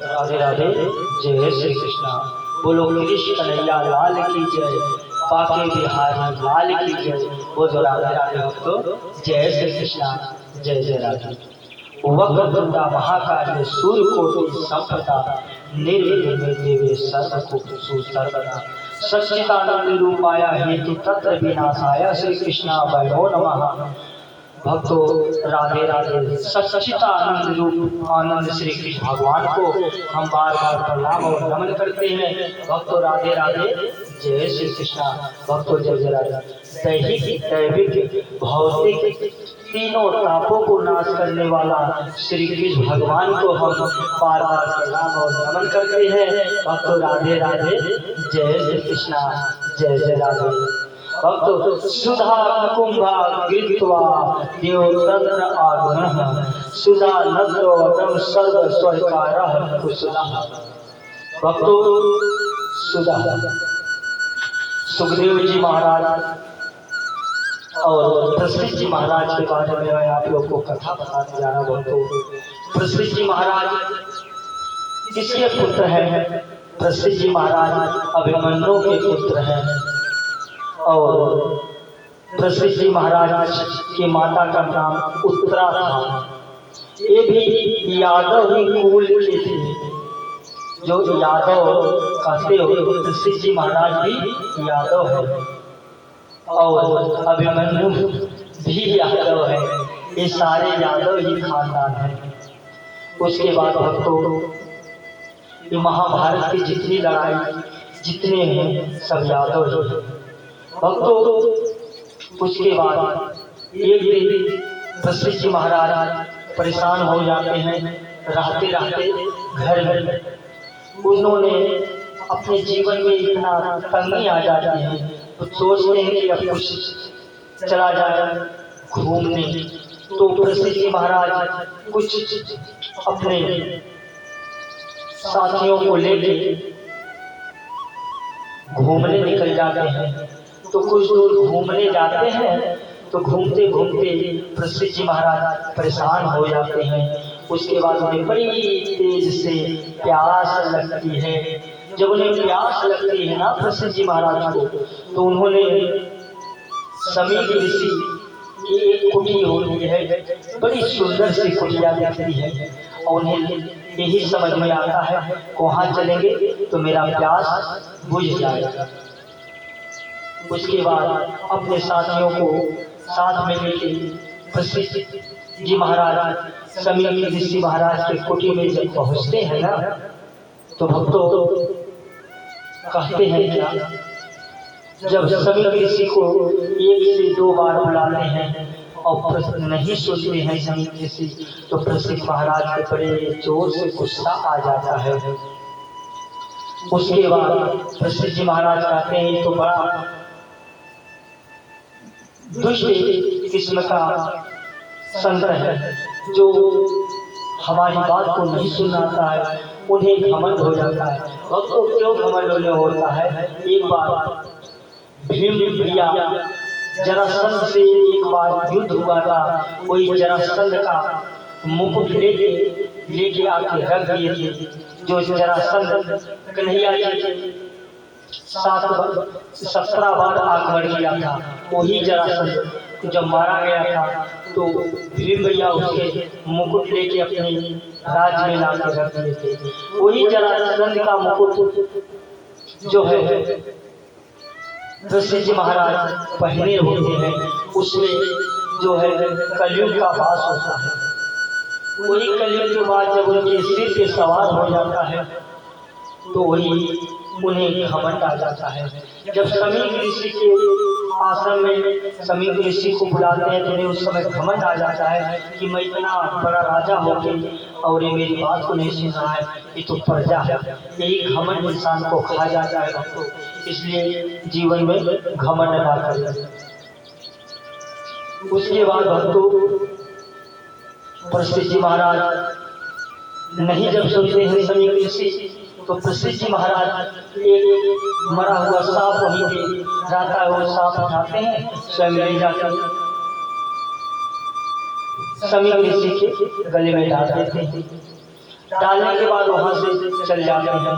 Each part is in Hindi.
राधे राधे। जय श्री कृष्णा। बोलो कृष्ण कन्हैया लाल की जय, बाके बिहारी लाल की जय। बोलो राधे राधे भक्तों। जय श्री कृष्णा। जय जय राधे। वक्रतुंड महाकाय सूर्यकोटि समप्रभा निर्विघ्नं देवे सर्वतो सच्चिदानंद रूपाय हेतु तत्र विनाशाय श्री कृष्णा वैभव नमः। भक्तों राधे राधे। सच्चिदानंद रूप आनंद श्री कृष्ण भगवान को हम बार बार प्रणाम और नमन करते हैं। भक्तों राधे राधे। जय श्री कृष्णा। भक्तों जय जय राधे। दैहिक दैविक भौतिक तीनों तापों को नाश करने वाला श्री कृष्ण भगवान को हम बार बार प्रणाम और नमन करते हैं। भक्तों राधे राधे। जय श्री कृष्णा। जय जय राधे। भक्तों सुधा कुंभा गृहीत्वा देवतंत्र आगमनः सुधा नद्योतम सर्व स्वर्कारः कुशलः। भक्तों सुधा सुखदेव जी महाराज और प्रसिद्ध जी महाराज के बारे में मैं आप लोग को कथा बताने जा रहा हूँ। भक्तों प्रसिद्ध जी महाराज किसके पुत्र हैं? प्रसिद्ध जी महाराज अभिमन्यु के पुत्र हैं और प्रसिद्ध जी महाराज की माता का नाम उत्तरा था। ये भी यादव ही कुल के थे, जो यादव कहते हो। प्रसिद्ध जी महाराज भी यादव है और अभिमन्यु भी यादव है। ये सारे यादव ही खानदान है। उसके बाद भक्तों ये महाभारत की जितनी लड़ाई जितने हैं सब यादव ही हैं। भक्तों उसके बाद एक दिन प्रसिद्ध जी महाराज परेशान हो जाते हैं। रहते रहते घर में उन्होंने अपने जीवन में इतना तंगी आ जाती है तो सोचते हैं कि अब कुछ चला जाए घूमने। तो प्रसिद्ध जी महाराज कुछ अपने साथियों को लेके घूमने निकल जाते हैं। तो कुछ दूर घूमने जाते हैं तो घूमते घूमते प्रसिद्ध जी महाराज परेशान हो जाते हैं। उसके बाद उन्हें बड़ी तेज से प्यास लगती है। जब उन्हें प्यास लगती है ना प्रसिद्ध जी महाराज को, तो उन्होंने समीप ऋषि की एक कुटी होती है, बड़ी सुंदर सी कुटिया दिखती है और उन्हें यही समझ में आता है वहां चलेंगे तो मेरा प्यास बुझ जाएगा। उसके बाद अपने साथियों को साथ में लेके प्रसिद्ध जी महाराज समीप ऋषि महाराज के कुटी में जब पहुंचते हैं ना, तो भक्तों कहते हैं क्या, जब समीप ऋषि को एक से दो बार बुलाते हैं और नहीं सुनते हैं समीप ऋषि, तो प्रसिद्ध महाराज के बड़े जोर से गुस्सा आ जाता है। उसके बाद प्रसिद्ध जी महाराज कहते हैं तो बड़ा दुष्ट किस्म का संत है, जो हमारी बात को नहीं सुनाता है, उन्हें घमंड हो जाता है। भक्तों क्यों घमंड उन्हें होता है? एक बार भीम भैया जरासंध से एक बार युद्ध हुआ था। कोई जरासंध का मुकुट लेके आके रख दिए थे, जो जरासंध कन्हैया जी 17 बार आक्रमण किया था। वही जरासंध जब मारा गया था तो भीम भैया उसके मुकुट लेके अपने राज्य में लाकर रख दिए थे। वही जरासंध का मुकुट जो है प्रसिद्ध जी महाराज पहने होते हैं, उसमें जो है कलयुग का वास होता है। वही कलयुग के बाद जब उनके सिर पे सवार हो जाता है तो वही उन्हें घमंड आ जाता है। जब समीप ऋषि के आश्रम में समीप ऋषि को बुलाते हैं तो उन्हें उस समय घमंड आ जाता है कि मैं इतना बड़ा राजा हो गया और ये मेरी बात को नहीं सुन रहा है, ये तो प्रजा है। यही घमंड इंसान को खा जाता है भक्तों, इसलिए जीवन में घमंड ना करें। उसके बाद भक्तों प्रसिद्ध जी महाराज नहीं जब सुनते हैं समीप ऋषि, तो प्रसिद्ध जी महाराज एक मरा हुआ सांप वहीं पे रहता है, वो सांप उठाते हैं, स्वयं ले जाकर समीप ऋषि के गले में डाल देते हैं। डालने के बाद वहां से चल जाते हैं।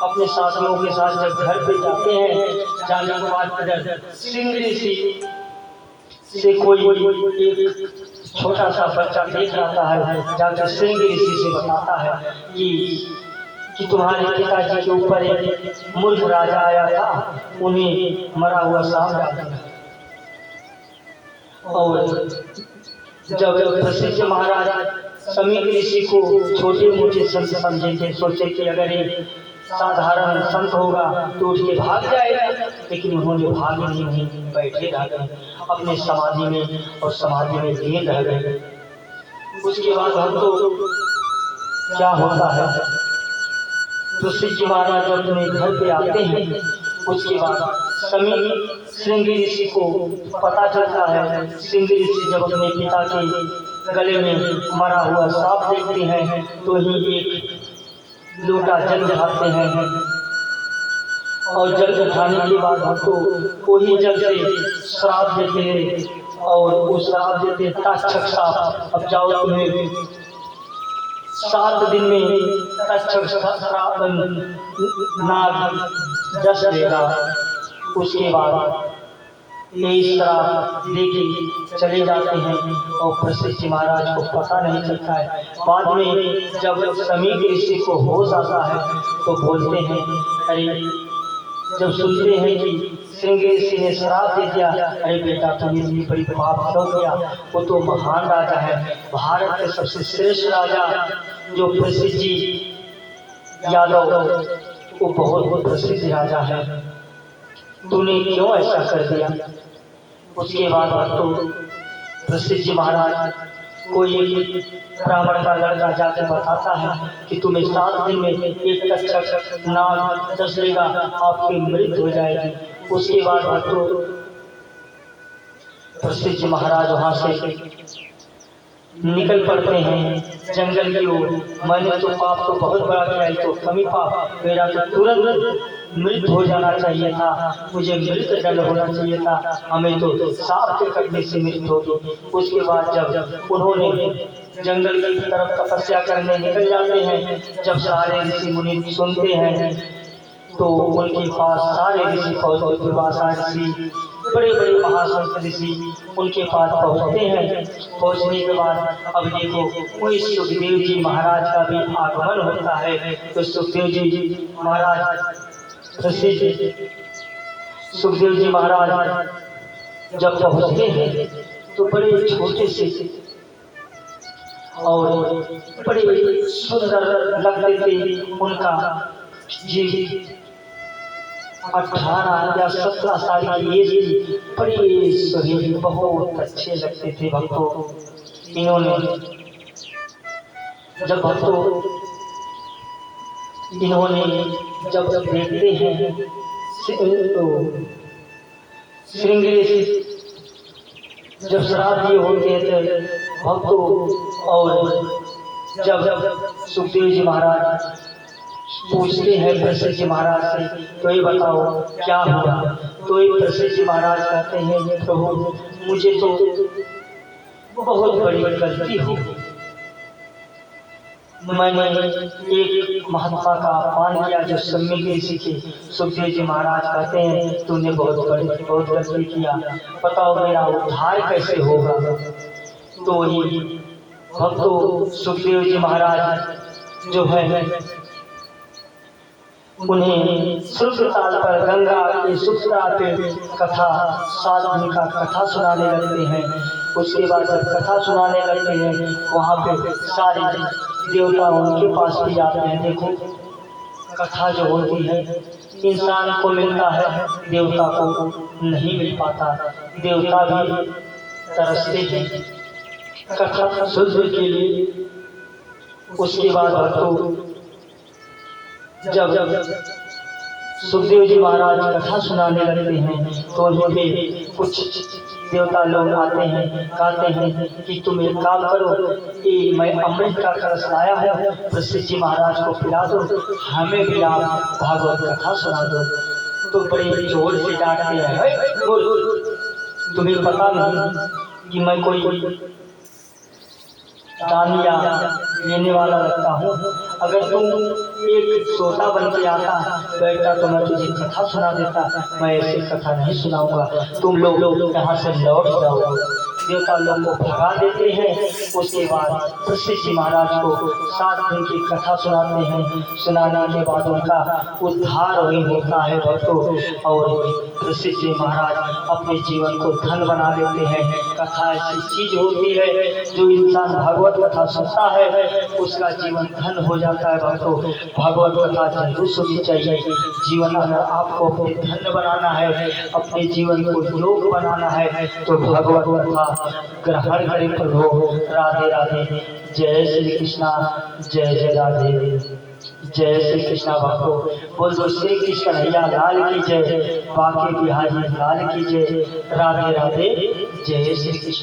अपने साथियों के साथ जब घर पे जाते हैं, जाने के बाद इधर सिंगड़ी से कोई एक छोटा सा बच्चा देख रहा है, जाकर सिंगड़ी से बताता है कि तुम्हारे पिताजी के ऊपर एक मूर्ख राजा आया था, उन्हें मरा हुआ सांप डाल दिया। और जब प्रसिद्ध महाराज समीर ऋषि को छोटे मोटे संत समझे थे, सोचे कि अगर ये साधारण संत होगा तो उठ के भाग जाएगा, लेकिन उन्होंने भागे नहीं, बैठे रह गए अपने समाधि में और समाधि में लीन रह गए। उसके बाद भक्तों क्या होता है, प्रसिद्ध महाराज जब अपने घर पे आते हैं, उसके बाद समीर श्रृंगी ऋषि को पता चलता है। श्रृंगी ऋषि जब अपने पिता के गले में मरा हुआ सांप देखते हैं तो ही एक लोटा जल उठाते हैं, और जल उठाने के बाद भक्तों वही जल से श्राप देते हैं, और वो श्राप देते तक्षक सांप, अब जाओ तुम्हें 7 दिन में तक्षक नाग जस देगा। उसके बाद यही श्राप देके चले जाते हैं, और प्रसिद्ध महाराज को पता नहीं चलता है। बाद में जब समीर ऋषि को होश आता है तो बोलते हैं, अरे जब सुनते हैं कि श्रृंगी ऋषि ने श्राप दे दिया, अरे बेटा तुमने इतनी बड़ी पाप क्यों किया, वो तो महान राजा है, भारत के सबसे श्रेष्ठ राजा जो प्रसिद्ध यादव, वो बहुत प्रसिद्ध राजा है, तूने क्यों ऐसा कर दिया। उसके बाद तो प्रसिद्ध महाराज कोई ब्राह्मण का लड़का जाकर बताता है कि तुम्हें 7 दिन में एक तक्षक नाग डस लेगा, आपकी मृत्यु हो जाएगी। उसके बाद तो प्रसिद्ध महाराज वहां से निकल पड़ते हैं जंगल की ओर। मैंने तो पाप तो बहुत बड़ा किया, तो कमी पाप, मेरा तो तुरंत मृत्यु हो जाना चाहिए था, मुझे मृत्यु दंड होना चाहिए था, हमें तो सांप के कटने से मृत्यु होगी। उसके बाद जब उन्होंने जंगल की तरफ तपस्या करने निकल जाते हैं, जब सारे ऋषि मुनि सुनते हैं तो उनके पास सारे ऋषि ऋषि बड़े बड़े महासंत ऋषि उनके पास पहुंचते हैं। पहुंचने के बाद अब देखो कोई सुखदेव जी महाराज का भी आगमन होता है। तो सुखदेव जी महाराज प्रसिद्ध सुखदेव जी महाराज जब पहुंचते हैं तो बड़े छोटे से और बड़े सुंदर लगते थे। उनका जी 18 या 17 साल की एज थी, बड़े शरीर बहुत अच्छे लगते थे भक्तों। इन्होंने जब देखते हैं तो श्रृंगी जब श्राप दिए होते थे भक्तों, और जब सुखदेव जी महाराज पूछते हैं प्रसिद्ध महाराज से, तो ये बताओ क्या हुआ। तो ये प्रसिद्ध महाराज कहते हैं, प्रभु मुझे तो बहुत बड़ी गलती हो गई, मैंने एक महात्मा का अपमान किया जो सम्मिल ऋषि थे। सुखदेव जी महाराज कहते हैं तूने बहुत गलती किया, बताओ मेरा उद्धार कैसे होगा। तो ही भक्तों सुखदेव जी महाराज जो है उन्हें शुद्ध ताल पर गंगा के शुद्ध पे कथा 7 दिन का कथा सुनाने लगते हैं। उसके बाद जब कथा सुनाने लगते हैं वहाँ पे सारे देवता उनके पास भी आते हैं। देखो कथा जो होती है इंसान को मिलता है, देवता को नहीं मिल पाता, देवता भी तरसते हैं कथा सुनने के लिए। उसके बाद तो जब सुखदेव जी महाराज कथा सुनाने लगते हैं तो उनके कुछ देवता लोग आते हैं, कहते हैं कि तुम एक काम करो कि मैं अमृत का कलश लाया हूँ, प्रसिद्ध जी महाराज को पिला दो, हमें भी आप भागवत कथा सुना दो। तो बड़े जोर से डांटते हैं, तुम्हें पता नहीं कि मैं कोई दानिया लेने वाला लगता हूँ। अगर तुम एक श्रोता बन के आता बैठता तो मैं तुझे कथा सुना देता। मैं ऐसी कथा नहीं सुनाऊंगा, तुम लोग यहाँ से लौट जाओ। देवता लोग को भगा देते हैं। उसके बाद प्रसिद्ध जी महाराज को 7 दिन की कथा सुनाते हैं। सुनाने के बाद उनका उद्धार वही होता है भक्तों। और प्रसिद्ध जी महाराज अपने जीवन को धन बना लेते हैं। कथा ऐसी चीज होती है जो इंसान भागवत कथा सुनता है उसका जीवन धन हो जाता है भक्तों। भागवत कथा जरूर सुननी चाहिए। जीवन अगर आपको अपने धन बनाना है, अपने जीवन को योग बनाना है तो भागवत कथा ग्रहण करें प्रभु। राधे राधे। जय श्री कृष्णा, जय जय राधे। जय श्री कृष्णा भक्तों। बोलो श्री कृष्ण कन्हैया लाल की जय, बांके बिहारी लाल की जय। राधे राधे। जय श्री कृष्ण।